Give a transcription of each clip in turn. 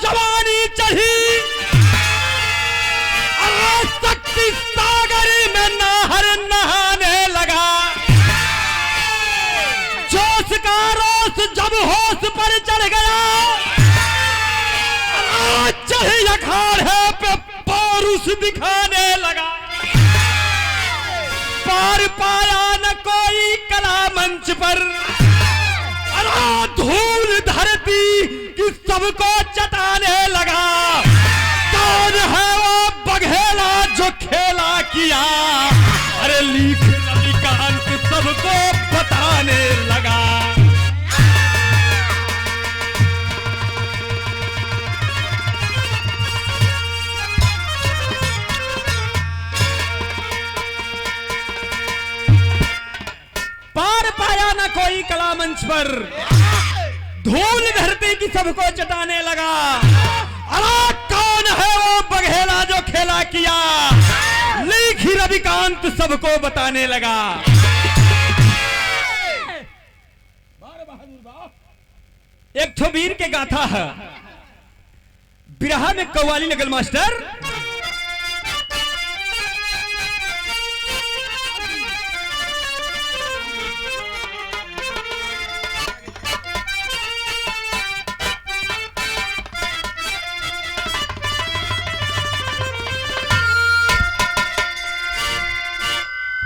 जवानी चढ़ी शक्ति सागर में नाहर नहाने लगा। जोश का रोष जब होश पर चढ़ गया, चढ़े अखाड़े पे पौरुष दिखाने लगा। पार पाया न कोई कला मंच पर, धूल धरती कि सबको चटाने लगा। कौन है वो बघेला जो खेला किया, अरे लिख रविकांत सबको बताने लगा। पार पाया ना कोई कला मंच पर, धूल धरती की सबको चटाने लगा। अरे कौन है वो बघेला जो खेला किया, लिखी रविकांत सबको बताने लगा। एक ठो वीर के गाथा है, बिरहा में कव्वाली लगल मास्टर।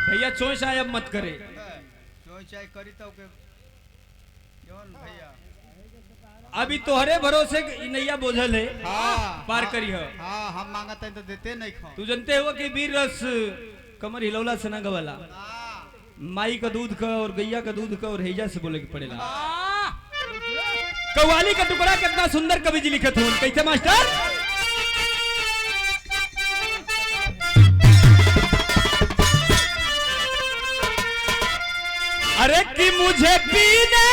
भैया चोय चाय अब मत करे, चोय चाय करी तो के कौन भैया अभी तोहरे भरोसे नैया बोझल है। हाँ पार करी हो। हाँ हम मांगते हैं तो देते नहीं खो। तू जानते हो कि वीर रस कमर हिलौला से ना गवाला, माई का दूध का और गैया का दूध का और हैजा से बोले के पड़ेला। कव्वाली का टुकड़ा कितना सुंदर कवि जी लिखत हूं, कैसे मास्टर? अरे कि मुझे पीने,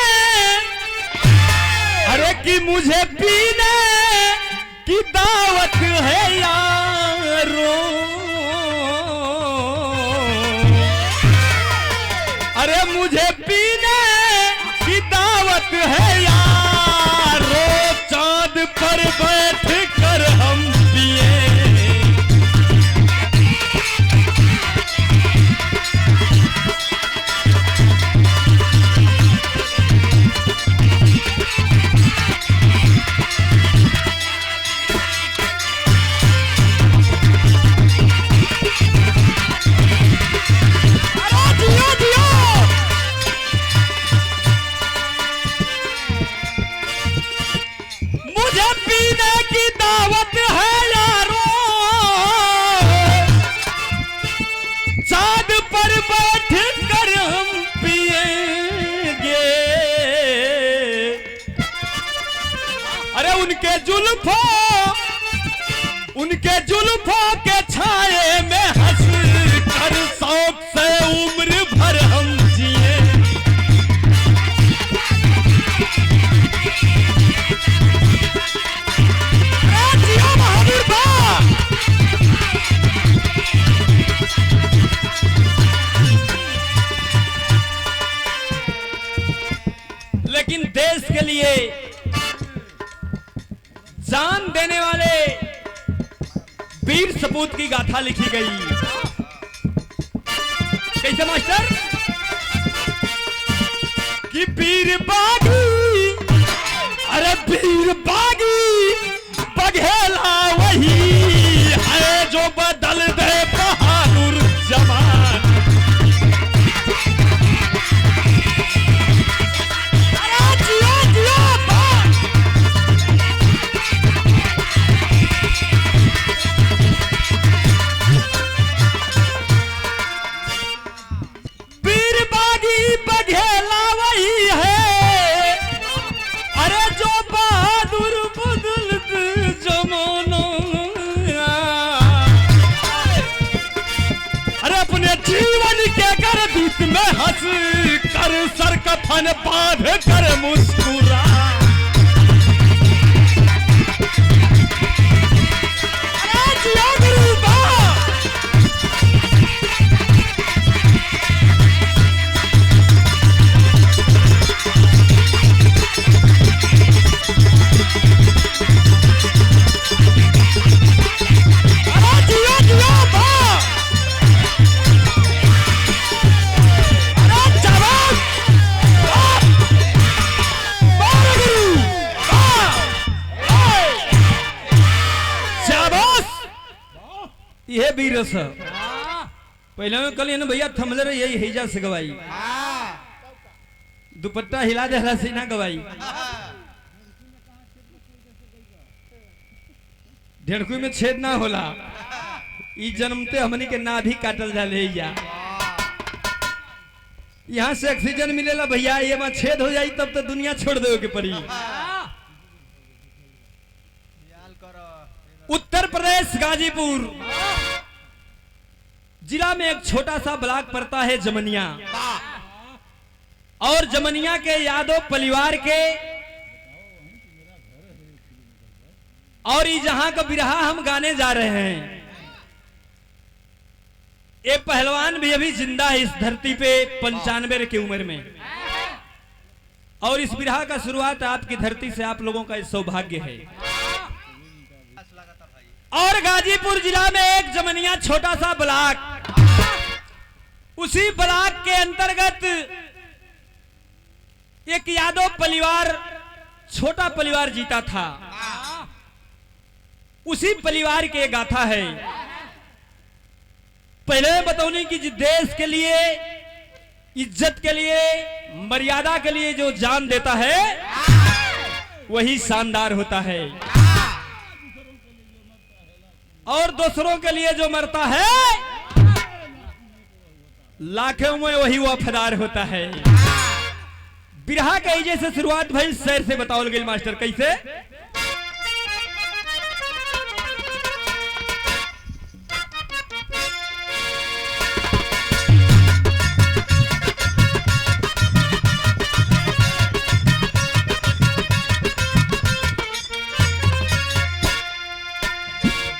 अरे कि मुझे पीने की दावत है यारो, अरे मुझे पीने की दावत है यारो, चांद पर बैठ कर हम पिए। उनके जुल्फों के छाए में हंस कर शौक से उम्र भर हम जिए। लेकिन देश के लिए जान देने वाले वीर सपूत की गाथा लिखी गई। कैसे मास्टर? कि वीर बागी, अरे वीर बागी बघेला वही है जो बदल दे बहादुर जवान। में हंस कर सर कफन बांध कर मुस्कुरा। ये बीरस पहले में कल ना भैया थमले रहे यही हैजा से गवाई दुपट्टा हिला दे से ना गवाई ढेड़कू में छेद ना होला ई जन्मते हमनी के ना भी काटल जाले या यहाँ से ऑक्सीजन मिलेला भैया ये में छेद हो जाई तब तो दुनिया छोड़ दे के पड़ी। उत्तर प्रदेश गाजीपुर जिला में एक छोटा सा ब्लॉक पड़ता है जमनिया और जमनिया के यादव परिवार के और ये जहां का बिरहा हम गाने जा रहे हैं। ये पहलवान भी अभी जिंदा है इस धरती पे 95 की उम्र में और इस बिरहा का शुरुआत आपकी धरती से आप लोगों का सौभाग्य है। और गाजीपुर जिला में एक जमनिया छोटा सा ब्लॉक उसी ब्लॉक के अंतर्गत एक यादव परिवार छोटा परिवार जीता था। उसी परिवार की गाथा है। पहले बतौनी कि देश के लिए इज्जत के लिए मर्यादा के लिए जो जान देता है वही शानदार होता है और दूसरों के लिए जो मरता है लाखों में वही वफादार होता है। बिरहा के जैसे शुरुआत भाई शेर से बताओ गई मास्टर कैसे।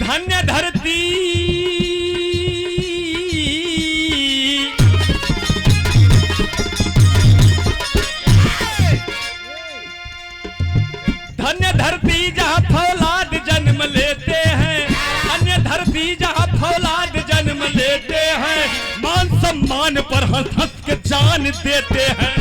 धन्य धरती धन्य धरती जहाँ फौलाद जन्म लेते हैं, अन्य धरती जहाँ फौलाद जन्म लेते हैं, मान सम्मान पर हंस हंस के जान देते हैं।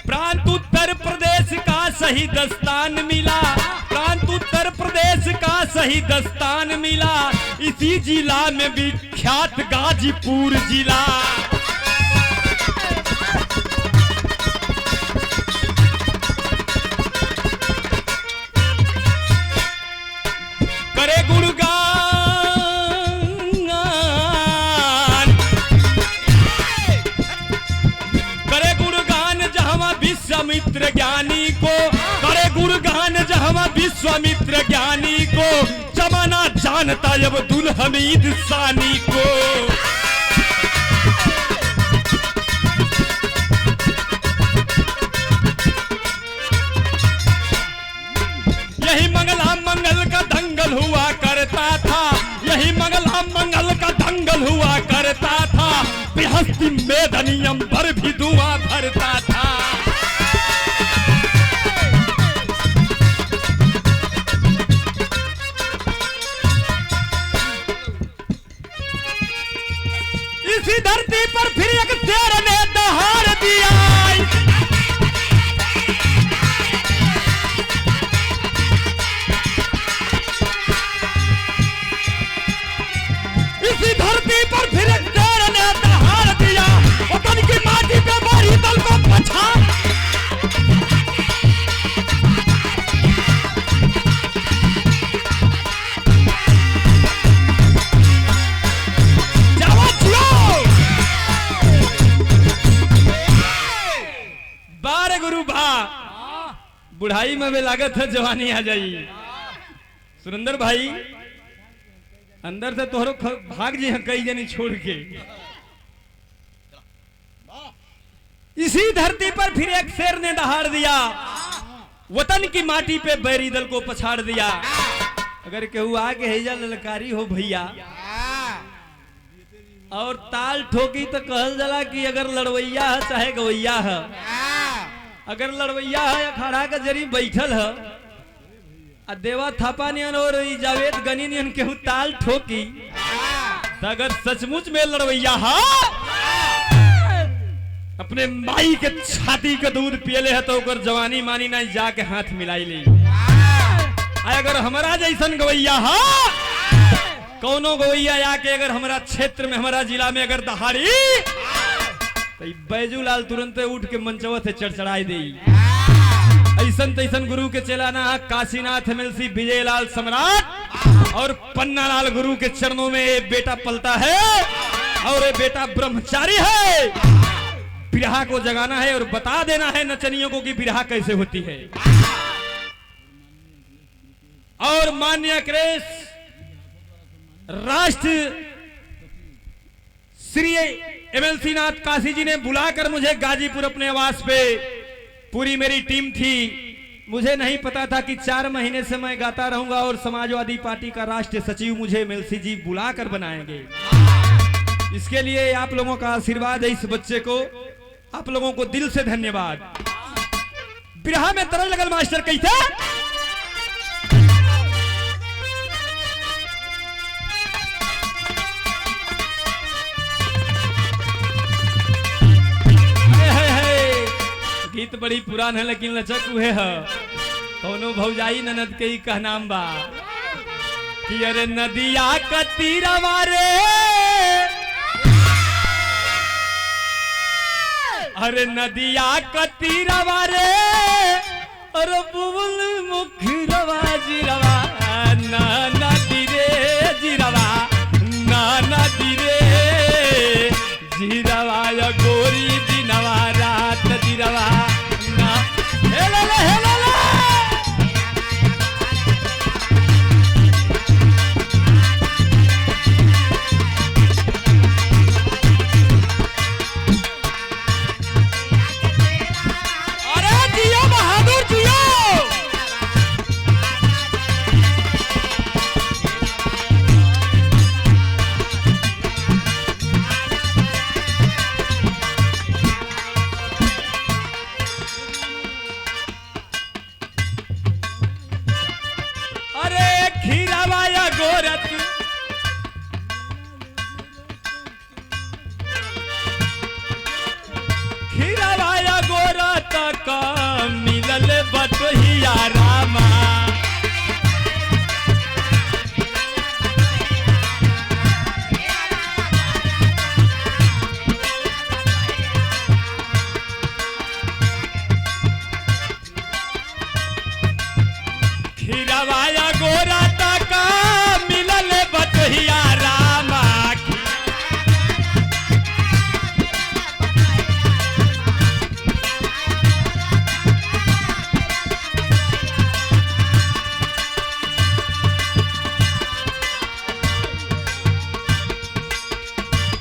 प्रांत उत्तर प्रदेश का सही दस्तान मिला, प्रांत उत्तर प्रदेश का सही दस्तान मिला, इसी जिला में विख्यात गाजीपुर जिला। करे गुणगान जहाँ विश्वामित्र ज्ञानी को, करे गुणगान जहाँ विश्वामित्र ज्ञानी को, जमाना जानता अब्दुल हमीद सानी को। यही मंगला मंगल का दंगल हुआ करता था, यही मंगला मंगल का दंगल हुआ करता था, बेहस्ती मेदनियम पर भी धुआं भरता था। इसी धरती पर फिर एक शेर ने दहाड़ दिया, इसी धरती पर फिर एक शेर ने दहाड़ दिया, वतन की माटी पे बारी दल को पछाड़। बार गुरु भा बुढ़ाई में भी लागत है जवानी आ जाई। सुरेंद्र भाई अंदर से तोहरो भाग जी कई जनी छोड़ के। इसी धरती पर फिर एक शेर ने दहाड़ दिया, वतन की माटी पे बैरी दल को पछाड़ दिया। अगर केहू आके हैजा ललकारी हो भैया और ताल ठोकी तो कहल जाला कि अगर लड़वैया है चाहे गवैया है, अगर लड़वैया है अखाड़ा का जरी बैठल है आ देवा थापा नियन और जावेद गनी नियन केहू ताल ठोकी तो अगर सचमुच में लड़वैया है अपने माई के छाती के दूध पियले है तो ओकर जवानी मानी नहीं जाके हाथ मिलाई ली। अगर हमारा जैसन गवैया हा कौनो गवैया आके अगर हमारा क्षेत्र में हमारा जिला में अगर दहाड़ी तो बैजूलाल तुरंत उठ के मंचवा से चढ़चढ़ाई दे। ऐसन तैसन गुरु के चलाना काशीनाथ एमएलसी विजयलाल सम्राट और पन्नालाल गुरु के चरणों में ये बेटा पलता है और ये बेटा ब्रह्मचारी है। बिरहा को जगाना है और बता देना है नचनियों को कि बिरहा कैसे होती है। और माननीय क्रेश राष्ट्र श्री एमएलसी नाथ काशी जी ने बुलाकर मुझे गाजीपुर अपने आवास पे, पूरी मेरी टीम थी, मुझे नहीं पता था कि 4 महीने से मैं गाता रहूंगा और समाजवादी पार्टी का राष्ट्रीय सचिव मुझे एमएलसी जी बुलाकर बनाएंगे। इसके लिए आप लोगों का आशीर्वाद है इस बच्चे को, आप लोगों को दिल से धन्यवाद। बिरहा में तरल लगल मास्टर कैसे गीत बड़ी पुरान है लेकिन लचक हुए है। कौनो भौजाई ननद के ही कहनाम बा कि अरे नदिया का तीरवा रे, अरे नदिया का तीरवा रे, अरे बुबुल मुखरवा जिरवा ना नदी रे जिरवा ना नदी रे जिरवा या गोरी दिनवा रात जिरवा ना हेला हेला। मिलल बटहिया रामा, खीरवाया गोरा तक मिलल बटहिया रामा।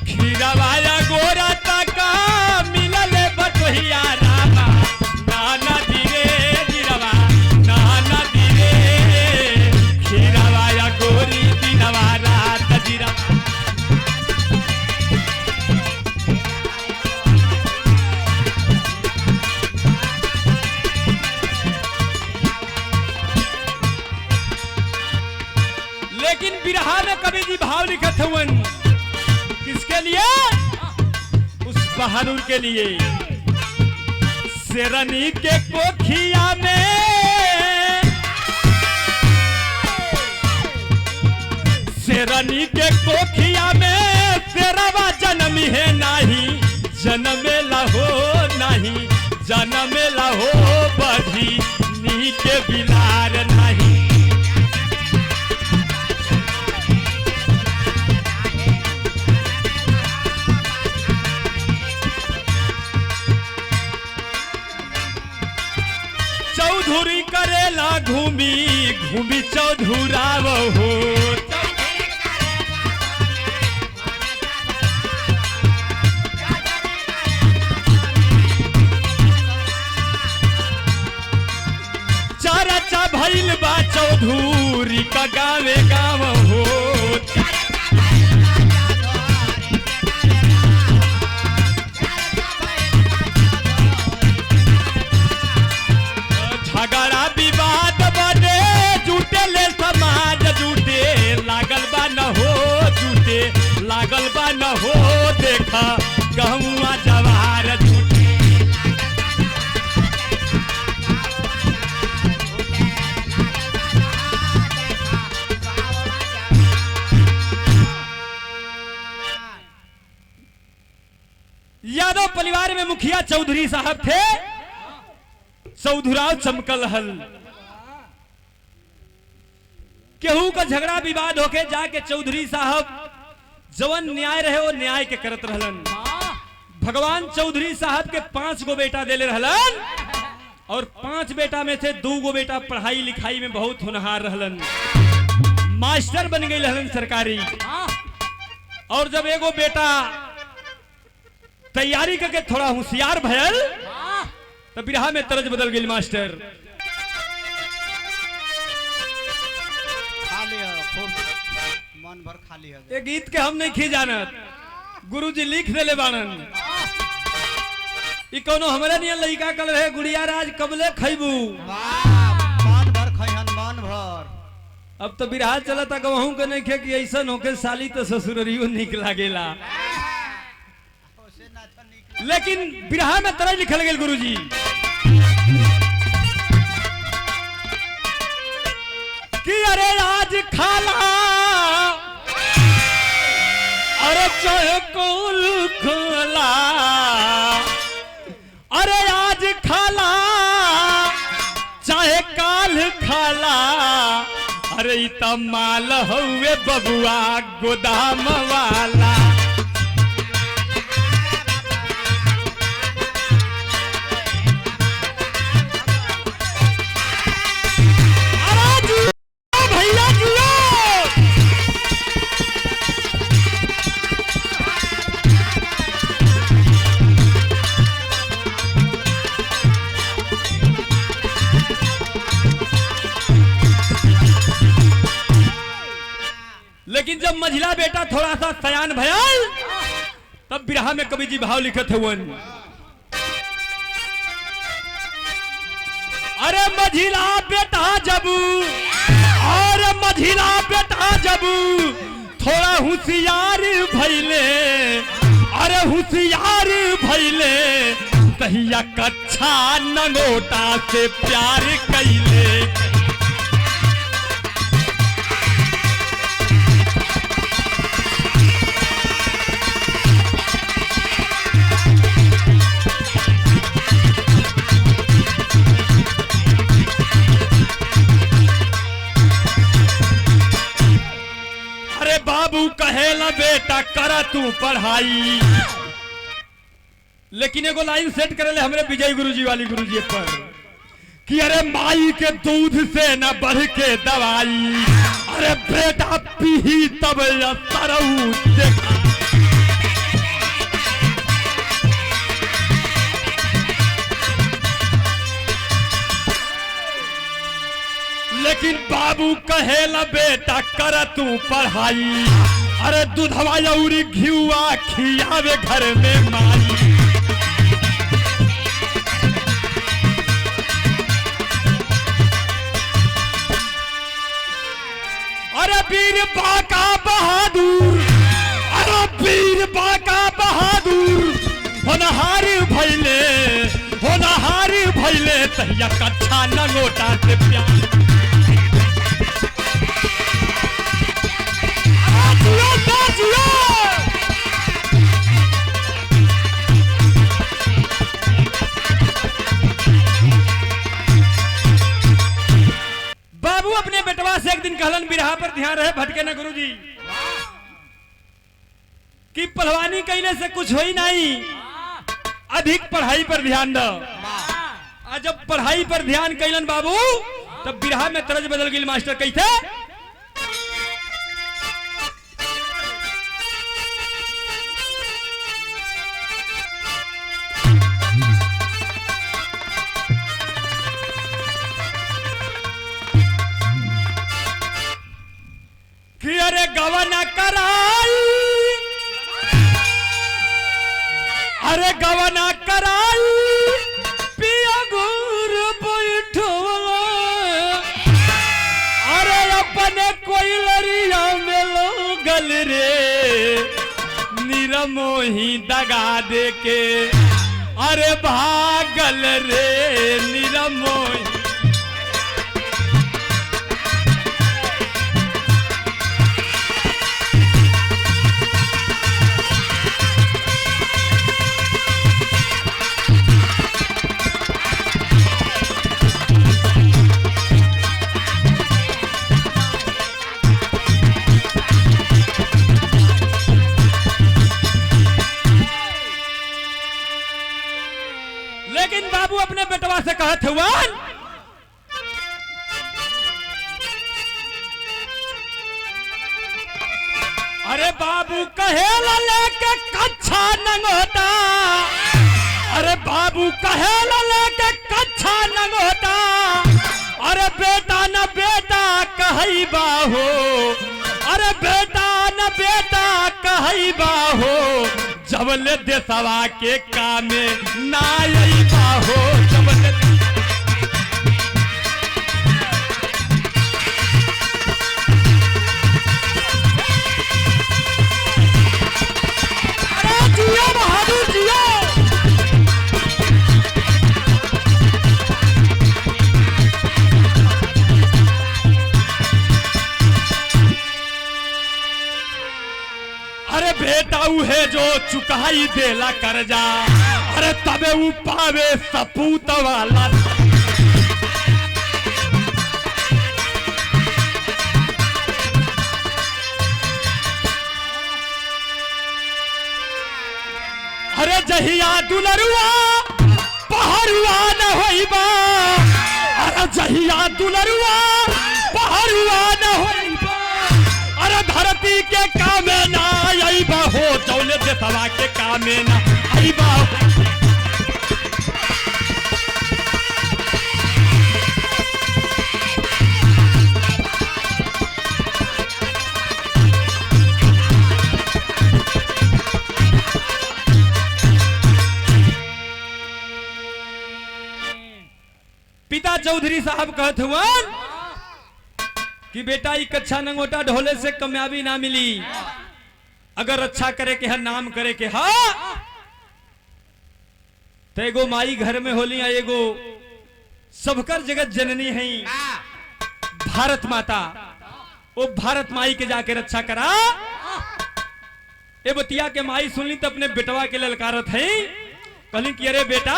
खीरवाया गोरा तक मिलल बटहिया रामा, नाना धीरे जिरवा नाना धीरे खीरवाया गोरी दिनवा रात जिरवा। लेकिन बिरहा में कवि जी भाव लिखत हुवन किसके लिए? उस बहादुर के लिए। शेरनी के कोखिया में, शेरनी के कोखिया में शेरवा जन्म है नहीं, जन्मेला हो नहीं, जन्मेला हो बधी नी के बिलार नहीं। चौधरी करेला घूमी घूमी चौधुराव हो, चरचा भइल बा चौधरी का गावे गाँव हो। झगड़ा विवाद बने जुटे ले समाज जुटे, लागल बा न हो जुटे, लागल बा न हो देखा गहुआ जवार जुटे। यादव परिवार में मुखिया चौधरी साहब थे, चौधराव चमकल हल। केहू का झगड़ा विवाद होके जाके चौधरी साहब जवन न्याय रहे वो न्याय के करत रहलन। भगवान चौधरी साहब के 5 गो बेटा देले रहलन और 5 बेटा में से 2 गो बेटा पढ़ाई लिखाई में बहुत होनहार रहलन, मास्टर बन गई रहलन सरकारी। और जब एगो बेटा तैयारी करके थोड़ा होशियार भयल तो बिरहा में तरज बदल गई मास्टर। खाली है खूब मन भर खाली है। ये गीत के हम नहीं खी जानत, गुरुजी लिख देले बाणन। ई कोनो हमरे नियन लइका कल रहे गुड़िया राज कबले खइबू, मन भर खइहन मन भर। अब तो बिरहा चलता कहूं के नहीं खे कि ऐसन होके साली तो ससुररियो निक लागेला। ओसे ना तो निकल। लेकिन बिरहा में तरह लिखल गेल गुरुजी कि अरे आज खाला अरे चाहे कुल खोला, अरे आज खाला चाहे काल खाला, अरे ई त माल हउए बबुआ गोदाम वाला। भैया जियो लेकिन जब मझिला बेटा थोड़ा सा सयान भयल तब बिरहा में कवि जी भाव लिखत हुवन। अरे मझिला बेटा जब, अरे मझिला बेटा जब थोड़ा होशियार भइले, अरे होशियार भइले तहिया कच्छा नंगोटा से प्यार कैले। बाबू कहेला बेटा करा तू पढ़ाई, लेकिन एगो लाइन सेट करे हमरे विजय गुरुजी वाली गुरुजी पर कि अरे माई के दूध से न बढ़ के दवाई, अरे बेटा पी तब सरऊ देखा। लेकिन बाबू कहेला बेटा कर तू पढ़ाई, अरे दूधवा औरी घिउआ खियावे घर में माई। अरे वीर बाका बहादुर, अरे वीर बाका बहादुर होनहार भइले, होनहार भइले तहिया कच्छा नंगोटा से प्यार। बाबू अपने बेटवा से एक दिन कहलन बिरहा पर ध्यान रहे भटके न गुरुजी कि पहलवानी कैले से कुछ होई नहीं, अधिक पढ़ाई पर ध्यान दो। जब पढ़ाई पर ध्यान कैलन बाबू तब बिरहा में तरज बदल गई मास्टर कैसे। कि अरे गवना कराई, अरे गवना कराई पिया गुर बैठोला, अरे अपने कोई लरिया में लोगल रे निरमोही दगा दे के, अरे भागल रे निरमोही। कहत हुआन, अरे बाबू कहेला लेके कच्छा नंगोटा, अरे बाबू कहेला लेके कच्छा नंगोटा, अरे बेटा न बेटा कहई बाहो, अरे बेटा न बेटा कहई बाहो, जबले देशवा के कामे ना आई बाहो, जबले जियो बहादुर जियो। अरे बेटा है जो चुकाई देला कर्जा, अरे तबे ऊ पावे सपूत वाला। अरे जहिया दुलरुआ पहरुआ न होइबा, अरे जहिया दुलरुआ पहरुआ न होइबा, अरे धरती के कामे ना आइबा हो, जौले देशवा के कामे ना आइबा हो। पिता चौधरी साहब कहत हुआ कि बेटा एक अच्छा नंगोटा ढोले से कामयाबी ना मिली, अगर अच्छा करे के है नाम करे के हा तो एगो माई घर में होली, एगो सबकर जगत जननी है भारत माता, वो भारत माई के जाके रक्षा करा। ए बतिया के माई सुनली तो अपने बेटवा के ललकारत है, कहली कि अरे बेटा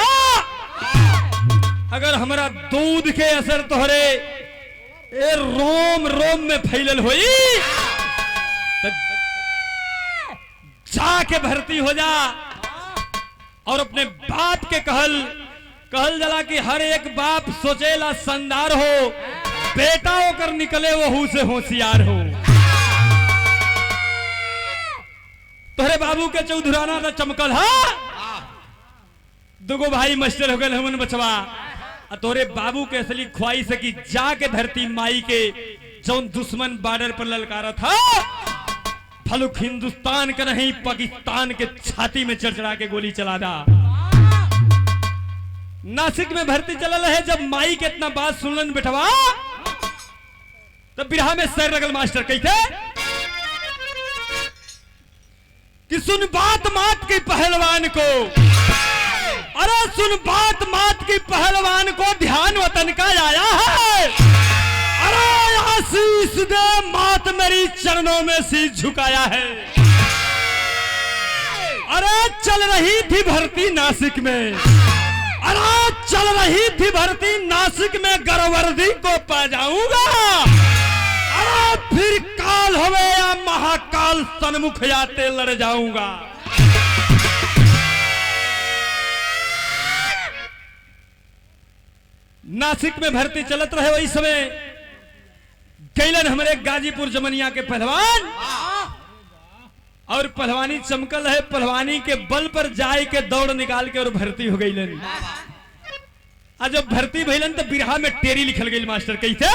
अगर हमारा दूध के असर तोहरे ए रोम रोम में फैलल होई तो जाके भर्ती हो जा। और अपने बाप के कहल जला कि हर एक बाप सोचेला संदार हो, बेटा होकर निकले वहू से होशियार हो। तोहरे बाबू के चौधराना न चमकल हा, दुगो भाई मास्टर हो गए हमन बचवा, तोरे बाबू के असली ख्वाहिश है कि जाके धरती माई के जौन दुश्मन बॉर्डर पर ललकारा था, फलुक हिंदुस्तान का नहीं पाकिस्तान के छाती में चढ़ के गोली चला दा। नासिक में भर्ती चलल है, जब माई के इतना बात सुनलन बेटवा तब बिरहा में सर रगल मास्टर कहते कि सुन बात मात के पहलवान को, अरे सुन बात मात की पहलवान को, ध्यान वतन का आया है, अरे आशीष दे मात मेरी चरणों में शीश झुकाया है। अरे चल रही थी भर्ती नासिक में, अरे चल रही थी भर्ती नासिक में, गर्ववर्दी को पा जाऊंगा, अरे फिर काल होवे या महाकाल सन्मुख आते लड़ जाऊंगा। नासिक में भर्ती चलत रहे, वही समय कैलन हमारे गाजीपुर जमनिया के पहलवान, और पहलवानी चमकल है, पहलवानी के बल पर जाए के दौड़ निकाल के और भर्ती हो गईलन। आज जब भर्ती भइलन तो बिरहा में टेरी लिखल गई मास्टर कैसे,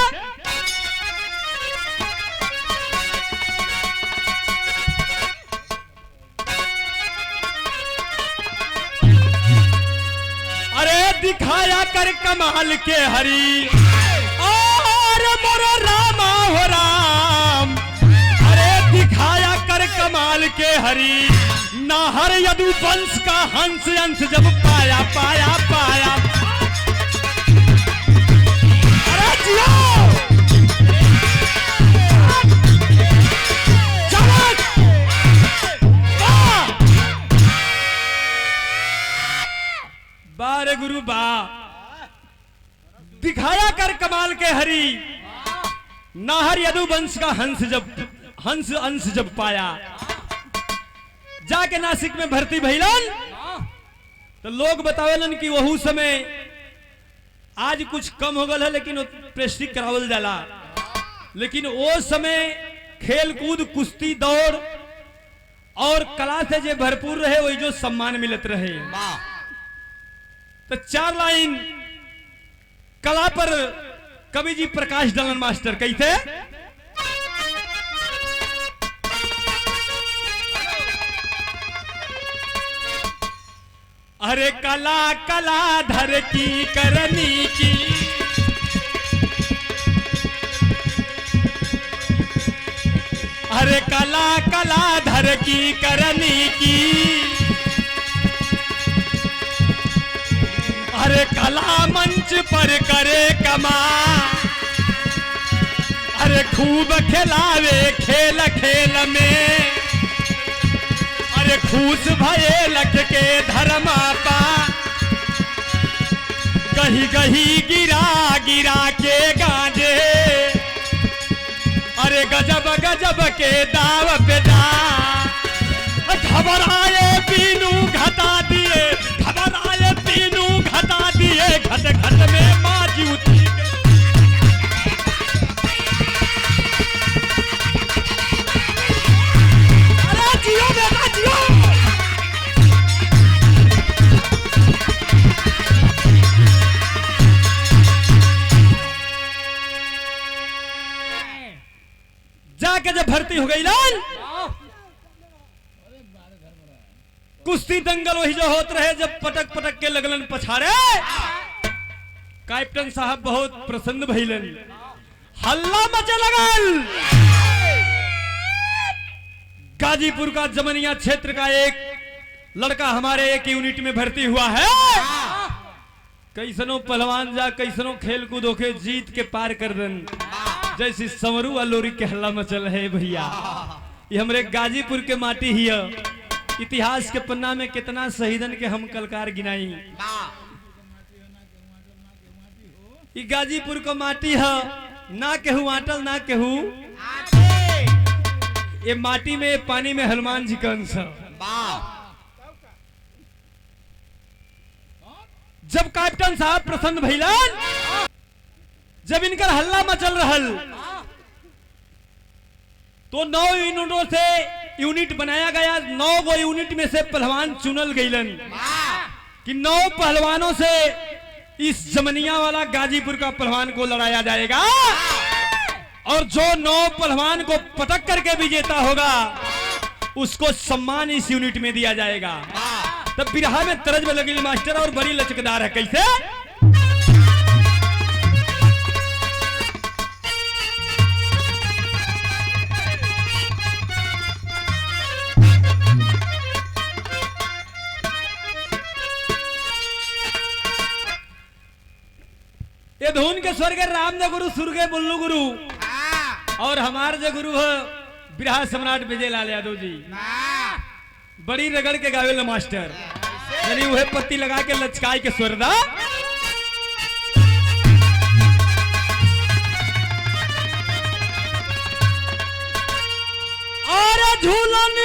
अरे दिखाया कर कमाल के हरी और मोरो रामा हो राम, अरे दिखाया कर कमाल के हरी, नाहर यदु वंश का हंस अंश जब पाया पाया पाया। अरे जियो चमक बारे गुरु बा, दिखाया कर कमाल के हरी, नाहर यदु वंश का हंस अंश जब पाया। जाके नासिक में भर्ती भइलन तो लोग बतावेलन कि वहू समय आज कुछ कम हो गल है, लेकिन प्रेस्टिक करावल जाला। लेकिन वो समय खेल कूद, कुश्ती, दौड़ और कला से जो भरपूर रहे, वही जो सम्मान मिलत रहे। तो 4 लाइन कला पर कवि जी प्रकाश डलन मास्टर कैसे? अरे कला कला धर की करनी की, अरे कला कला धर की करनी की, अरे कला मंच पर करे कमा, अरे खूब खिलावे खेल खेल में, अरे खुश भये लख के धर्मा पा, कहीं कहीं गिरा गिरा के गांजे, अरे गजब गजब के दाव पे जा, घबराए पीनू घटा दिए, घबराए पीनू घटा दिए, घट घट में माँ जूती। अरे जियो बेटा जियो। जाके जब भर्ती हो गई लाल, कुश्ती दंगल वही जो होते रहे, जब पटक पटक के लगलन पछाड़े, कैप्टन साहब बहुत प्रसन्न भइलन, हल्ला मचे लगल। गाजीपुर का जमनिया क्षेत्र का एक लड़का हमारे एक यूनिट में भर्ती हुआ है। कैसनो पहलवान जा, कैसनो खेल कूद होके जीत के पार कर दन, जैसे समरू अलोरी के हल्ला मचल है भैया। ये हमरे गाजीपुर के माटी ही है। इतिहास के पन्ना में कितना शहीदन के हम कलकार गिनाई। ये गाजीपुर का माटी है, ना केहू आटल ना केहू, ये माटी में पानी में हनुमान जी का अंश है। जब कैप्टन साहब प्रसन्न भइलन, जब इनकर हल्ला मचल रहल, तो 9 यूनिटों से यूनिट बनाया गया। 9 गो यूनिट में से पहलवान चुनल गईलन कि 9 पहलवानों से इस जमनिया वाला गाजीपुर का पहलवान को लड़ाया जाएगा, और जो 9 पहलवान को पटक करके विजेता होगा उसको सम्मान इस यूनिट में दिया जाएगा। तब बिरहा में तरज में लगी मास्टर, और बड़ी लचकदार है। कैसे? ये धुन के स्वर के राम ने गुरु, सुर के बुल्लू गुरु, और हमारे जो गुरु है बिरहा सम्राट विजय लाल यादव जी, बड़ी रगड़ के गावेल मास्टर, यानी वह पत्ती लगा के लचकाई के स्वरदा। और झूलन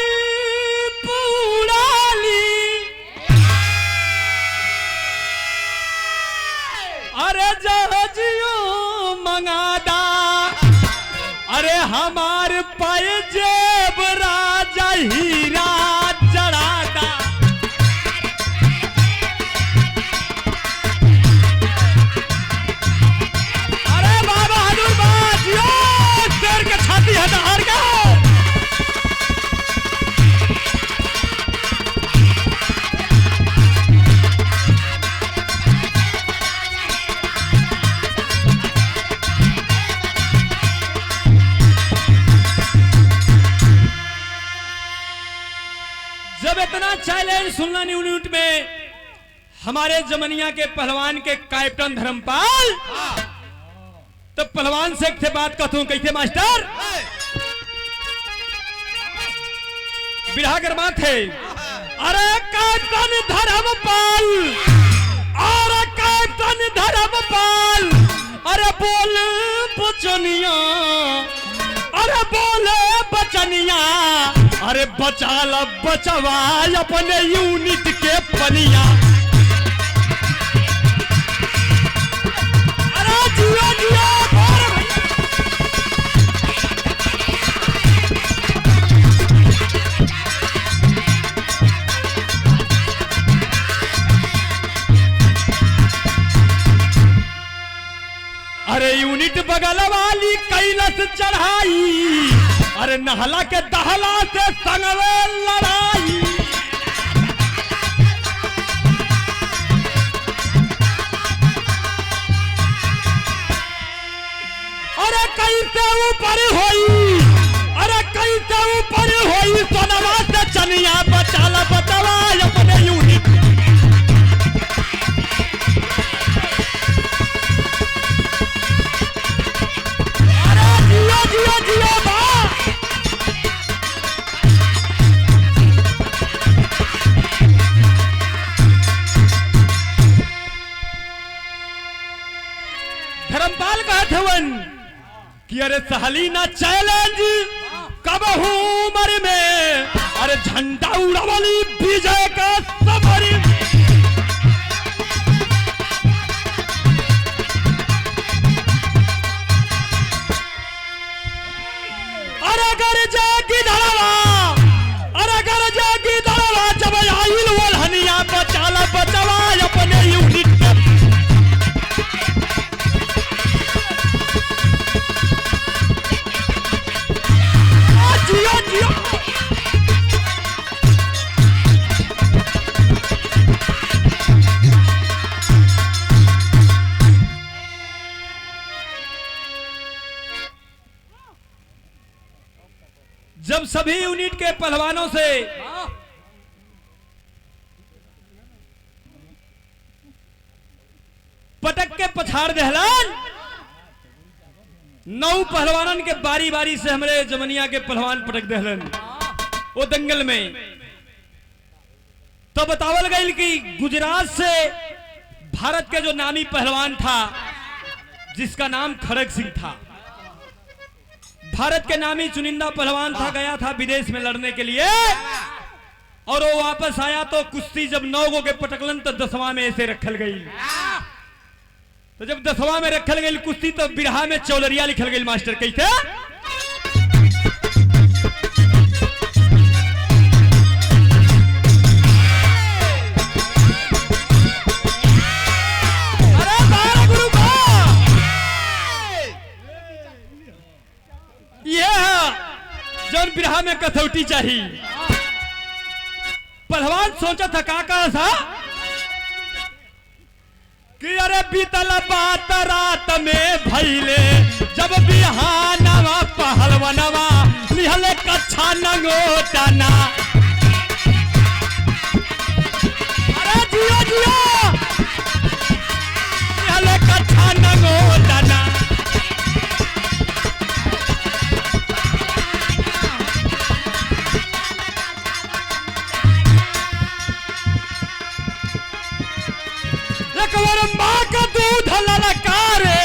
पूड़ाली, अरे जहाजियो मंगादा, अरे हमार पाए जेब राजा हीरा जड़ादा। अरे बाबा हजूर बाजियो, शेर के छाती है दहाड़ का। जब इतना चैलेंज सुनना यूनिट में हमारे जमनिया के पहलवान के कैप्टन धर्मपाल, तब पहलवान से बात कहता हूं। कैसे मास्टर? बिरहा गरमा थे। अरे कैप्टन धर्मपाल, अरे कैप्टन धर्मपाल, अरे बोल बचनिया, अरे बोले बचनिया, अरे बचाल बचवा अपने यूनिट के पनिया। बगल वाली कैलस चढ़ाई, अरे नहला के दहला से संगवे लड़ाई। अरे कैसे ऊपर होई, अरे कैसे ऊपर होई सोनवा से चनिया, बचाला बचवा अपने यूनिट। अरे जियो जियो जियो बा। धर्मपाल कहत हवन कि अरे सहली ना चैलेंज कबहू उमर में, अरे झंडा उड़ावली विजय का सबरी। अरे घर जागी धड़वा, अरे घर जागी धड़वा, जब आइल वलहनिया बचाला बचवा अपने यूनिट। जियो जियो जब सभी यूनिट के पहलवानों से पटक के पछाड़ दहलन, 9 पहलवानन के बारी बारी से हमरे जमनिया के पहलवान पटक दहलन वो दंगल में। तो बतावल गई कि गुजरात से भारत के जो नामी पहलवान था जिसका नाम खड़ग सिंह था, भारत के नामी चुनिंदा पहलवान था, गया था विदेश में लड़ने के लिए और वो वापस आया तो कुश्ती जब 9 गो के पटकलन तो 10वां में ऐसे रखल गई। तो जब 10वां में रखल गई कुश्ती तो बिरहा में चौलरिया लिखल गई मास्टर कैसे। अरे बारा गुरु बा, ये जौन बिरहा में कसौटी चाहिए। पहलवान सोचा था का था कि अरे बीतल बात रात में भइले, जब बिहानवा पहलवनवा लिहले कच्छा नंगोटना। अरे जियो जियो लिहले कच्छा नंगोटना। और माँ का दूध ललकारे,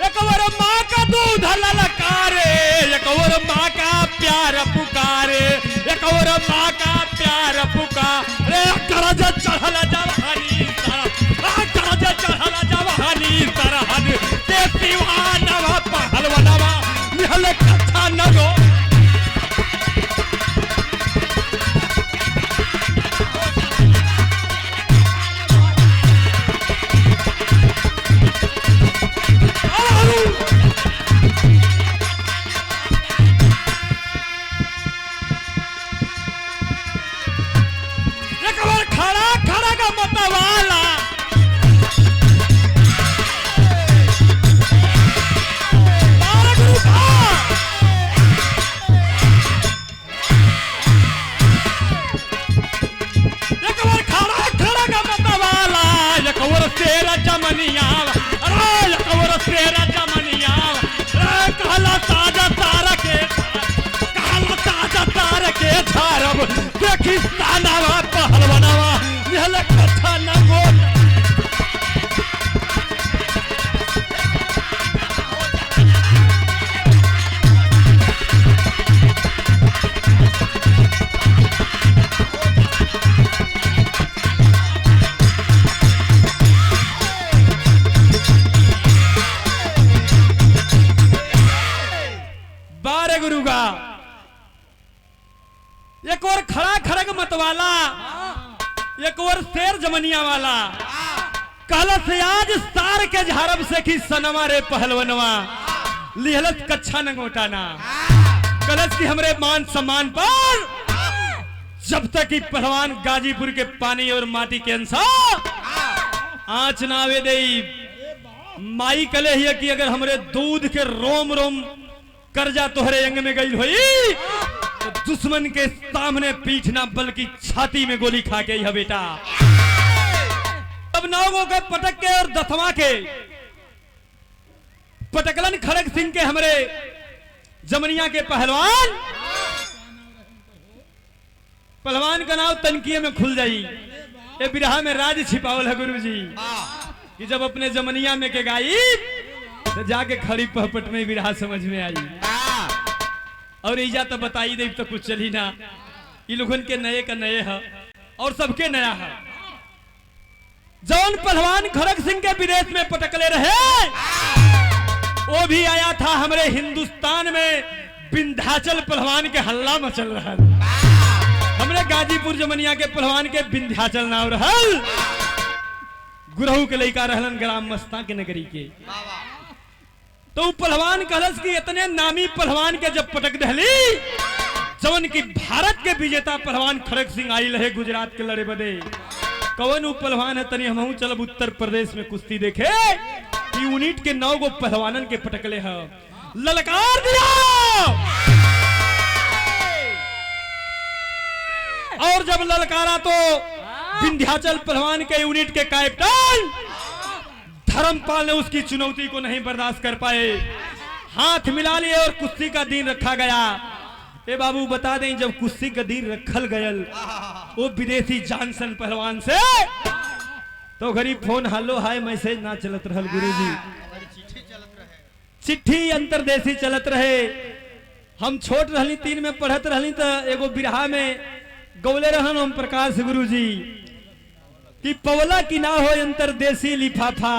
एक और माँ का दूध ललकारे, एक और माँ का प्यार पुकारे, एक और माँ का प्यार पुकारे। करज चढ़ल जवानी सरहद, करज चढ़ल जवानी सरहद के दीवानवा पहलवनवा निहल कच्छा नगो। एक और खड़ा खड़ग मत वाला, एक और शेर जमनिया वाला, कहलस आज सार के झारब से की सनवा रे पहलवनवा लिहलत कच्छा नंगोटाना। कहलस की हमरे मान सम्मान पर जब तक कि पहलवान गाजीपुर के पानी और माटी के अंसार आँच ना आवे दे। माई कले ही कि अगर हमरे दूध के रोम रोम कर्जा तोहरे अंग में गई हुई तो दुश्मन के सामने पीठ ना बल्कि छाती में गोली खा के ही है बेटा। तब नौगों के पटक के और दसवां के पटकलन खड़ग सिंह के हमरे जमनिया के पहलवान का नाम तनकिए में खुल जाई। ये बिरहा में राज छिपावल है गुरुजी कि जब अपने जमनिया में के गाई तो जाके खड़ी पहपट में बिरहा समझ में आई। और ईजा तो बताई दे तो कुछ चली ना। ये लोगन के नए का नए है और सबके नया है। जौन पहलवान खड़ग सिंह के विदेश में पटकले रहे वो भी आया था हमारे हिंदुस्तान में। विंध्याचल पहलवान के हल्ला मचल रहा। हमरे गाजीपुर जमनिया के पहलवान के विंध्याचल नाम रहल। गुरहू के लइका रहलन ग्राम मस्ता के नगरी के। तो पहलवान कहलस कि इतने नामी पहलवान के जब पटक दहली जवन की भारत के विजेता पहलवान खड़ग सिंह आई रहे गुजरात के लड़े बदे। कवन उ पहलवान है तनी हमहू चलब उत्तर प्रदेश में कुश्ती देखे कि यूनिट के 9 गो पहलवानन के पटकले है। ललकार दिया और जब ललकारा तो विंध्याचल पहलवान के यूनिट के कैप्टन धर्मपाल ने उसकी चुनौती को नहीं बर्दाश्त कर पाए। हाथ मिला लिए और कुश्ती का दिन रखा गया। ए बाबू बता दें जब कुश्ती का दिन रखल गयल वो विदेशी जानसन पहलवान से तो गरीब फोन हालो हाय मैसेज ना चलत रहल गुरुजी। चिट्ठी अंतरदेशी चलत रहे। हम छोट रहली 3 में पढ़त रहली तो एगो बिरहा में गौले रहन ओम प्रकाश गुरुजी कि पवला की ना हो अंतरदेशी लिफाफा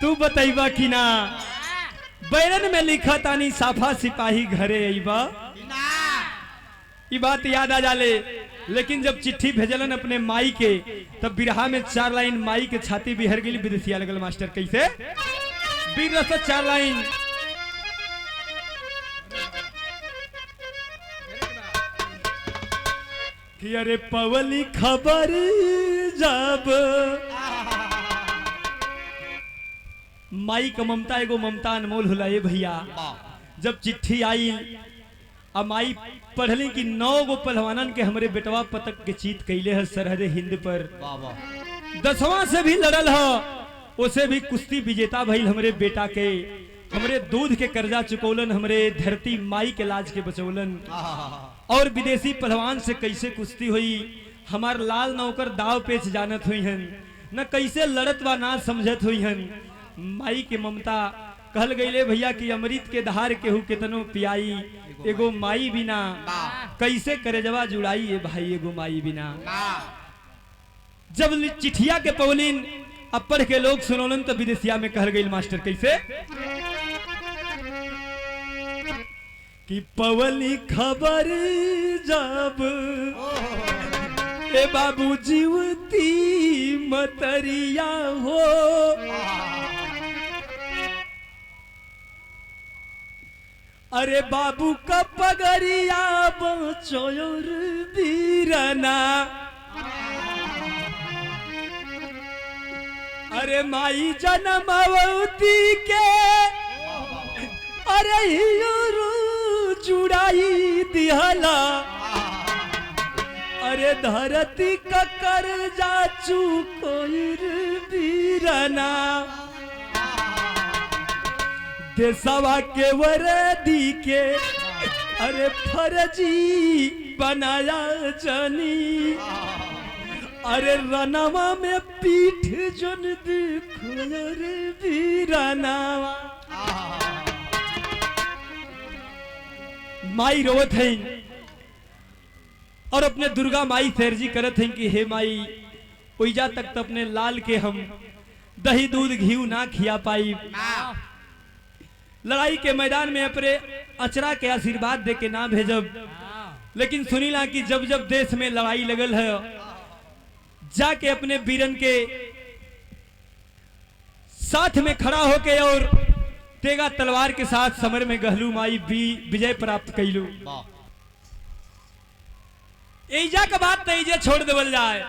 तू बतैबा की ना। बैरन में लिखा तानी साफा सिपाही घरे अइबा। ये बात याद आ जाले। लेकिन जब चिट्ठी भेजलन अपने माई के तब बिरहा में 4 लाइन माई के छाती बिहर गई। विदेशिया लगल मास्टर कैसे बीर रस 4 लाइन कि अरे पवली खबर जब माई का ममता एगो ममता अनमोल होला। ये भैया जब चिट्ठी आई अब माई पढ़ली कि 9 गो पहलवानन के हमरे बेटवा पतक के चीत कैले है सरहद हिंद पर। 10वां से भी लड़ल है उसे भी कुश्ती विजेता भइल हमरे बेटा के। हमरे दूध के कर्जा चुकौलन हमरे धरती माई के लाज के बचौलन। और विदेशी पहलवान से कैसे कुश्ती हुई हमार लाल नौकर दाव पेच जानत हुई हन न कैसे लड़त व ना समझत हुई हन। माई के ममता कहल गईले भैया कि अमृत के धार केहू केतनो पियाई एगो माई बिना कैसे करेजवा जुड़ाई है भाई एगो माई बिना। जब चिठिया के पवलिन अब पढ़ के लोग सुनोलन तो विदेशिया में कहल गई मास्टर कैसे कि पवली खबर जब ए बाबू जीवती मतरिया हो अरे बाबू का पगरिया बचोर बीरना। अरे माई जनमवती के अरे हियोरू जुड़ाई दिहला। अरे धरती का कर्जा चुकोर बीरना। देशवा के वरदी के अरे फर्जी बनाया जनी। अरे रनवा में पीठ जन देखो रे बीराना। माई रोवत है और अपने दुर्गा माई से अर्जी करत हैं कि हे माई ओइजा तक तो अपने लाल के हम दही दूध घी ना खिया पाई। लड़ाई के मैदान में अपने अचरा के आशीर्वाद दे के ना भेजब। लेकिन सुनीला कि जब जब देश में लड़ाई लगल है जाके अपने वीरन के साथ में खड़ा होके और तेगा तलवार के साथ समर में गहलू माई विजय प्राप्त कैलू। एजा का बात तो एजे छोड़ देवल जाए।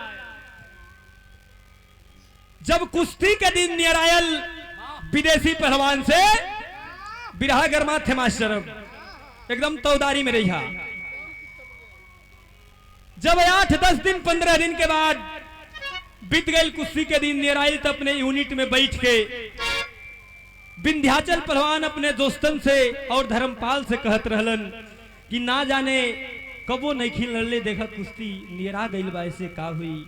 जब कुश्ती के दिन निरायल विदेशी पहलवान से बिरहा गरमा थे मास्टर एकदम तौदारी में रहा। जब 8-10 दिन 15 दिन के बाद बीत गए कुश्ती के दिन, निरायल तो अपने यूनिट में बैठ के विंध्याचल पहलवान अपने दोस्तन से और धर्मपाल से कहत रहलन कि ना जाने कबो नहीं खिल लड़ले, देखा कुश्ती निरा गई बा, ऐसे का हुई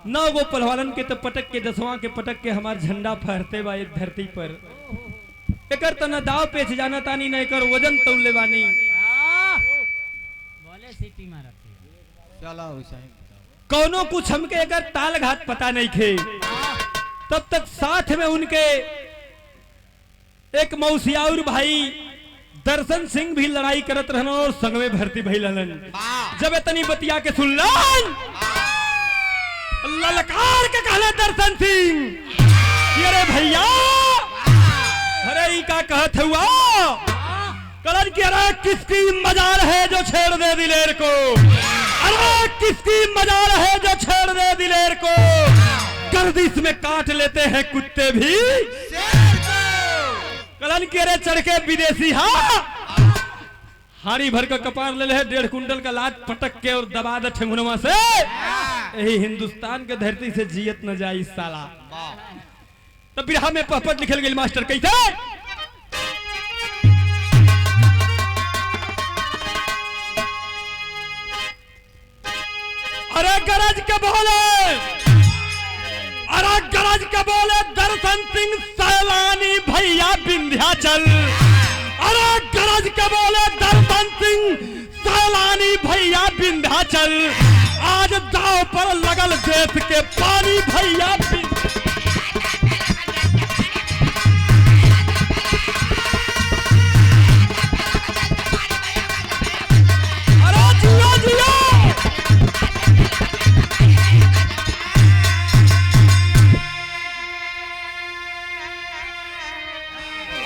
न वो पहलवानन के तो पटक के 10वां के पटक के हमार झंडा फहरते बा एक धरती पर। एकर तो न दाव पेच जाना तानी न एकर वजन तौले बानी। बोले सीटी मारती चलो कौनो कुछ हमके एकर ताल घाट पता नहीं थे। तब तक साथ में उनके एक मौसियाउर भाई दर्शन सिंह भी लड़ाई करत रहन और संग में भर्ती भइलन। जब इतनी बतिया के सुनलन ललकार के कहले दर्शन सिंह, अरे भैया अरे ई का कहत हुआ कलन की, अरे किसकी मजाल है जो छेड़ दे दिलेर को, अरे किसकी मजाल है जो छेड़ दे दिलेर को, गर्दिश में काट लेते हैं कुत्ते भी कलन के रे चढ़ के विदेशी हाड़ी भर का कपार ले ले 1.5 कुंटल का लात पटक के और दबा दे ठेंगुनवा से। यही हिंदुस्तान के धरती से जियत न जाई साला। तब बिरहा में पहपट लिखल गई मास्टर कैसे, अरे गरज के बोले, अरे गरज के बोले दर्शन सिंह सैलानी भैया विंध्याचल, अरे गरज के बोले दर्शन सिंह सैलानी भैया विंध्याचल, आज दाव पर लगल देश के पानी भैया। अरे जियो जियो,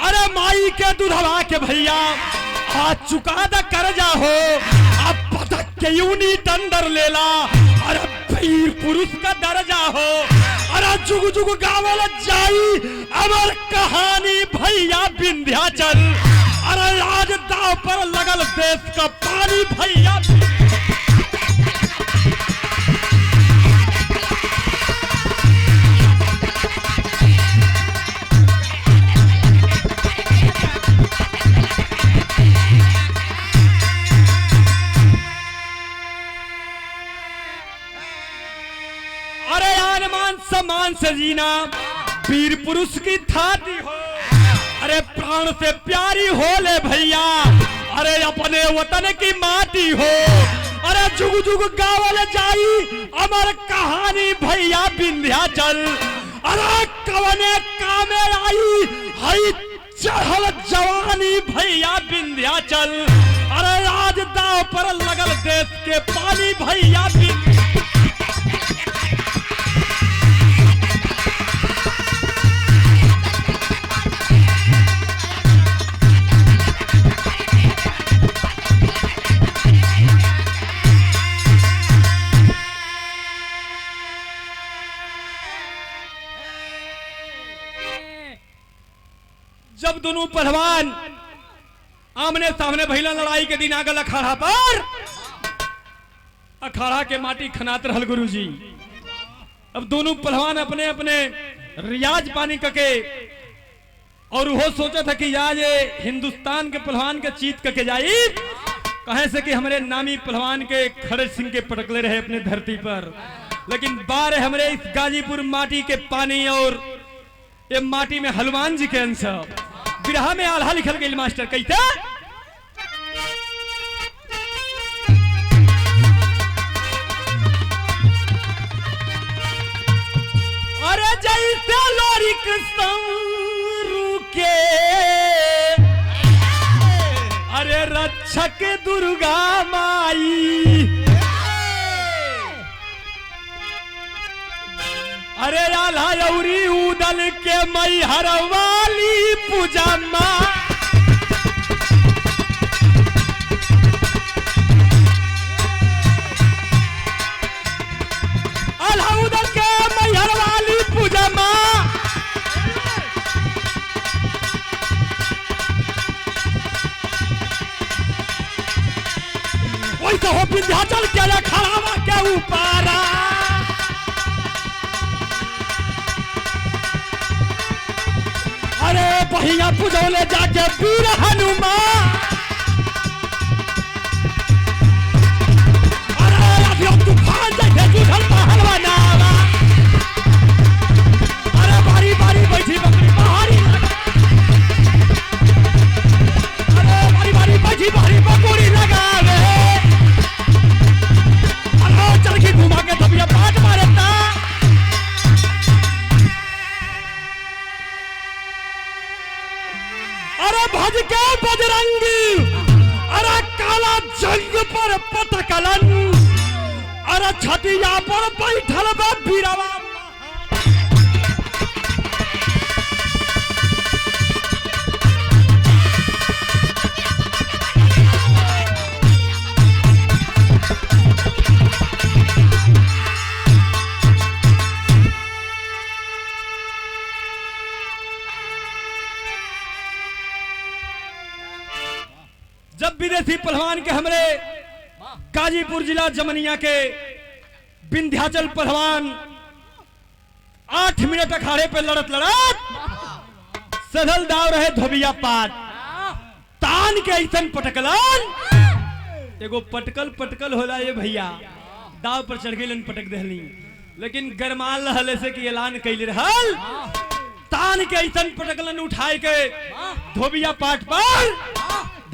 अरे माई के दुधवा के भैया आज चुका द कर्जा हो, अब पटक के यूनिट अंदर लेला, अरे वीर पुरुष का दर्जा हो, अरे जुग जुग गावल जाई अमर कहानी भैया विंध्याचल, अरे आज दाव पर लगल देश का पानी भैया। सम्मान से जीना वीर पुरुष की थाती हो, अरे प्राण से प्यारी हो ले भैया, अरे अपने वतन की माटी हो, अरे जुग जुग गावल जाई अमर कहानी भैया विंध्याचल, अरे कवने कामे आई हई चढ़ल जवानी भैया विंध्याचल, अरे आज दाव पर लगल देश के पानी भैया। जब दोनों पहलवान आमने सामने भइला लड़ाई के दिन आगल अखाड़ा पर, अखाड़ा के माटी खनात रहल गुरुजी। अब दोनों पहलवान अपने अपने रियाज पानी करके और वो सोचा था कि आज हिंदुस्तान के पहलवान के चीत करके जाई, कहे से कि हमारे नामी पहलवान के खड़े सिंह के पटकले रहे अपने धरती पर, लेकिन बार हमारे इस गाजीपुर माटी के पानी और ये माटी में हनुमान जी के अंश। बिरहा में आल्हा लिखल गई मास्टर कैसे, अरे जैसे लोरिक संरू के अरे रक्षक दुर्गा माई, अरे आला यौरी उदल के मई हर वाली पूजा माँ आला उदल के मई हर वाली पूजा माँ वैसे हो विंध्याचल के खड़ावा के ऊपर अरे बहिया पुजौले जाके वीर हनुमान अरे अभी तूफान जैसे जुझल पहलवा नावा अरे बारी बारी बैठी बकरी बाहरी अरे बारी बारी बैठी बाहरी बकरी लगावे अरे चरखी घुमा के तबिया पाट मारता अरे भज के बजरंगी अरे काला जंग पर पटकलन अरे छतिया पर बैठल बा बीरवा जब विदेशी पहलवान के हमरे गाजीपुर जिला जमनिया के विंध्याचल पहलवान 8 मिनट अखाड़े पे लड़त सधल दाव रहे धोबिया पाट तान के ऐसन पटकलन एगो पटकल होला ये भैया दाव पर चढ़ गइलन पटक देहली लेकिन गरमाल रहले से कि ऐलान कइले रहल तान के ऐसन पटकलन उठाए के धोबिया पाट पर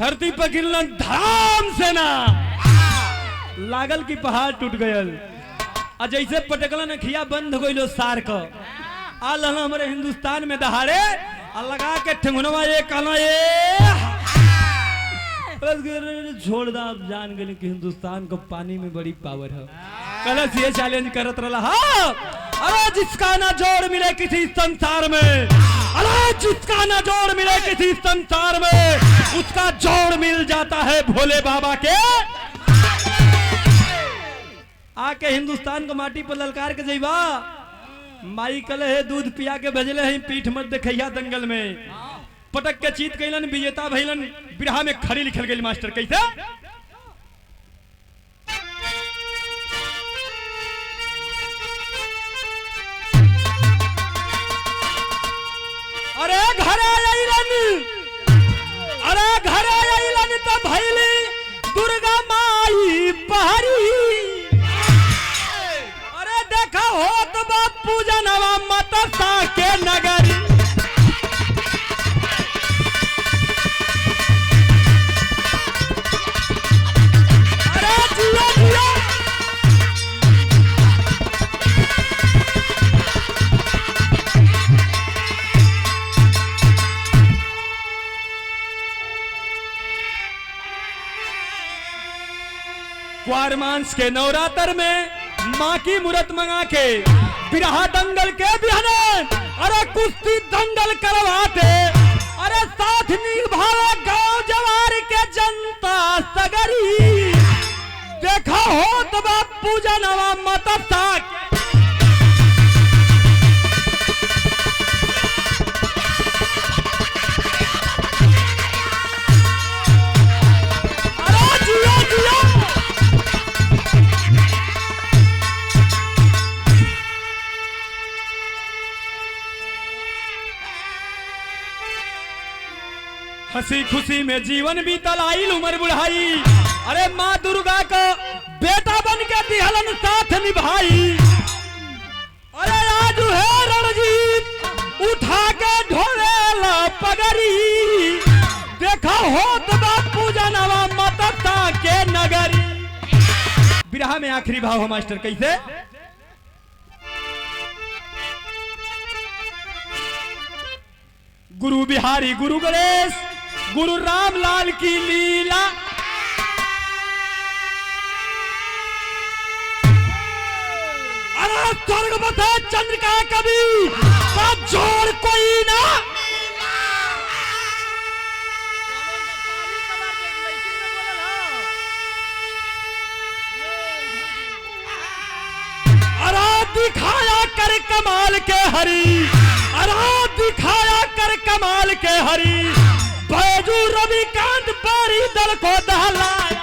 धरती पर गिरलन धाम से ना लागल की पहाड़ टूट गयल आ जैसे पटकलन खिया बंद हो गइलो सार क आल हमारे हिंदुस्तान में दहाड़े आ लगा के ठंगुनवा ये कहना ये छोड़ दा जान गए कि हिंदुस्तान को पानी में बड़ी पावर है कलश ये चैलेंज करत रहा अरे जिसका ना जोड़ मिले किसी संसार में अरे जिसका ना जोड़ मिले किसी संसार में उसका जोड़ मिल जाता है भोले बाबा के आके हिंदुस्तान को माटी पर ललकार के जइबा माई कले है दूध पिया के भेजले है पीठ मत देखैया दंगल में पटक के चीत कैलन विजेता भइलन बिरहा में खड़ी लिखल गई मास्टर कैसे अरे घरे आइलन त भइली दुर्गा माई पहाड़ी अरे देखा होत बा पूजनवा मतसा के नगरी अरे जिया जिया क्वार मांस के नवरात्र में माँ की मूर्त मंगा के बिरहा दंगल के बिहने अरे कुश्ती दंगल करवाते अरे साथ निभावे गांव जवार के जनता सगरी देखा हो तो बापू जनवा मतसा हंसी खुशी में जीवन बीतल आइल उम्र बुढ़ाई अरे माँ दुर्गा का बेटा बन के दिहलन साथ निभाई अरे आज है रणजीत उठा के ढोलेला पगड़ी देखा होत बापू जनवा मतसा के नगरी बिरहा में आखिरी भाव है मास्टर कैसे गुरु बिहारी गुरु गणेश गुरु रामलाल की लीला अरे स्वर्ग बता चंद्र का कभी का जोड़ कोई ना। अरे दिखाया कर कमाल के हरि, अरे दिखाया कर कमाल के हरि, बैजू रविकांत बारी दल को दहलाया।